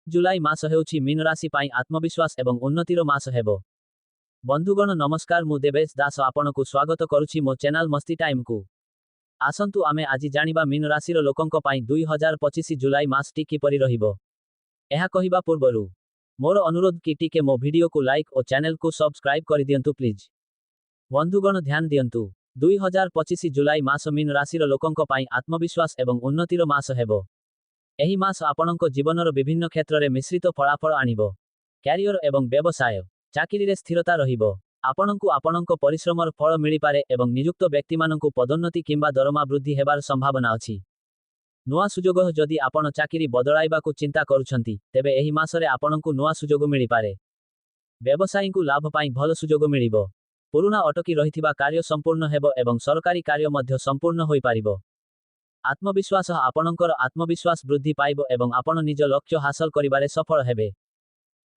जुलाई मास हेउछि mean राशि पाई आत्मविश्वास एवं उन्नतिर मास हेबो। बंधुगण नमस्कार, मु देवेश दास आपनकु स्वागत करुछि मो चैनल मस्ती टाइम को। आसंतु आमे आजि जानिबा मीन राशिर लोकंक पाई 2025 जुलाई मासटी किपरि रहिबो। एहा कहिबा पूर्वरु मोर अनुरोध कि टिके मो वीडियो को लाइक और चैनल को सब्सक्राइब कर दियंतु प्लीज। बंधुगण ध्यान दियंतु 2025 जुलाई मास मीन राशिर लोकंक पाई आत्मविश्वास एवं उन्नतिर मास हेबो। एही मास आपनक जीवनर विभिन्न क्षेत्र में मिश्रित फलाफल आनिबो। कैरियर एवं व्यवसाय चाकिरी रे स्थिरता रहिबो। आपनकु आपनक परिश्रमर फल मिली पारे एवं नियुक्त व्यक्ति मानकु पदोन्नति किंबा दरमा वृद्धि हेबार संभावना अछि। नुआ सुजोग जदि आपण चाकिरी बदलाइबाकु चिंता करूछंती तेबे एही मासरे आपनकु नुआ सुजोग मिली पारे। व्यवसायी को लाभ पाई भल सुजोग मिलिबो। पुरुना अटकी रहिथिबा कार्य संपूर्ण हेबो एवं सरकारी कार्य मध्य संपूर्ण होई पारिबो। आत्मविश्वास आपणकर आत्मविश्वास वृद्धि पाइबो एवं आपण निज लक्ष्य हासिल करिबारे सफल हेबे।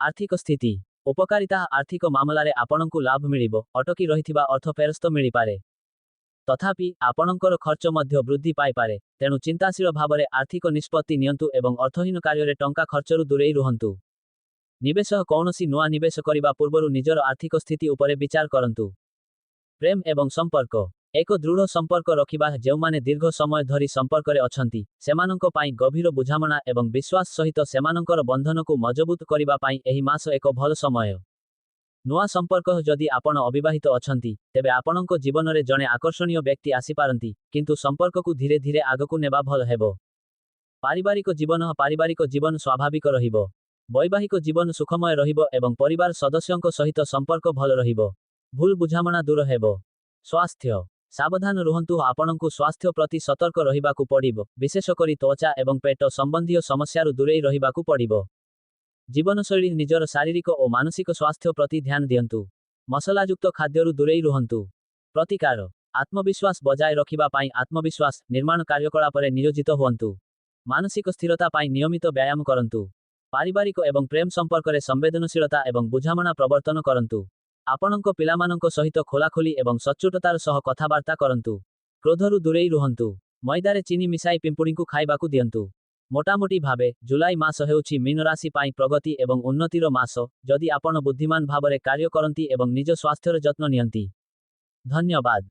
आर्थिक स्थिति उपकारिता आर्थिक मामलारे आपणकु लाभ मिलिबो। अटकी रहिथिबा अर्थ फेरस्त मिली पारे। तथापि आपणकर खर्च मध्य वृद्धि पाई पारे। तेणु चिंताशील भावरे आर्थिक निष्पत्ति नियंतु एवं अर्थहीन कार्यरे टंका खर्चरु दूरेई रुहंतु। निवेश कौनसी नुआ निवेश करिबा पूर्वरु निजर आर्थिक स्थिति उपरे विचार करंतु। प्रेम एवं संपर्क एक दृढ़ संपर्क रखिबा जेउमाने दीर्घ समय धरी संपर्करे अछंती सेमानंको पाई गभीर बुझामणा एवं विश्वास सहित सेमानंकर बंधनकु मजबूत करिबा पाई एही मास एक भल समय। नुआ संपर्क जदि आपण अविवाहित अछंती तेबे आपणंको जीवन रे जणे आकर्षणीय व्यक्ति आसी पारंती, किंतु संपर्ककु धीरे धीरे आगकु नेबा भल हेबो। पारिवारिक जीवन स्वाभाविक रहिबो। वैवाहिक जीवन सुखमय रहिबो एवं परिवार सदस्यंको सहित संपर्क भल रहिबो। भूल बुझामणा दूर हेबो। स्वास्थ्य सावधान रुहंतु। आपणंकु स्वास्थ्य प्रति सतर्क रहिबाकु पड़िबो। विशेष करी त्वचा एवं पेट संबंधी समस्यारु दूरेई रहिबाकु पड़िबो। जीवनशैली निजर शारीरिक और मानसिक स्वास्थ्य प्रति ध्यान दियंतु। मसलायुक्त खाद्यरु दूरेई रुहंतु। प्रतिकार आत्मविश्वास बजाय रखिबा पाई आत्मविश्वास निर्माण कार्यकलापरे नियोजित हुअंतु। मानसिक स्थिरता पाई नियमित व्यायाम करंतु। पारिवारिक एवं प्रेम संपर्करे संवेदनशीलता एवं बुझामणा प्रवर्तन करंतु। आपणंको पिलामानंको सहित खोलाखोली एवं सच्चोटतार सह कथाबार्ता करंतु। क्रोधरु दूरेई रुहंतु। मैदारे चीनी मिसाई पिंपुड़ींकु खाइबाकु दियंतु। मोटामोटी भावे जुलाई मास हेउछि मीन राशि पाई प्रगति एवं उन्नतिर मास। जदि आपण बुद्धिमान भावरे कार्य करंती एवं निज स्वास्थ्यर जत्न नियंती। धन्यवाद।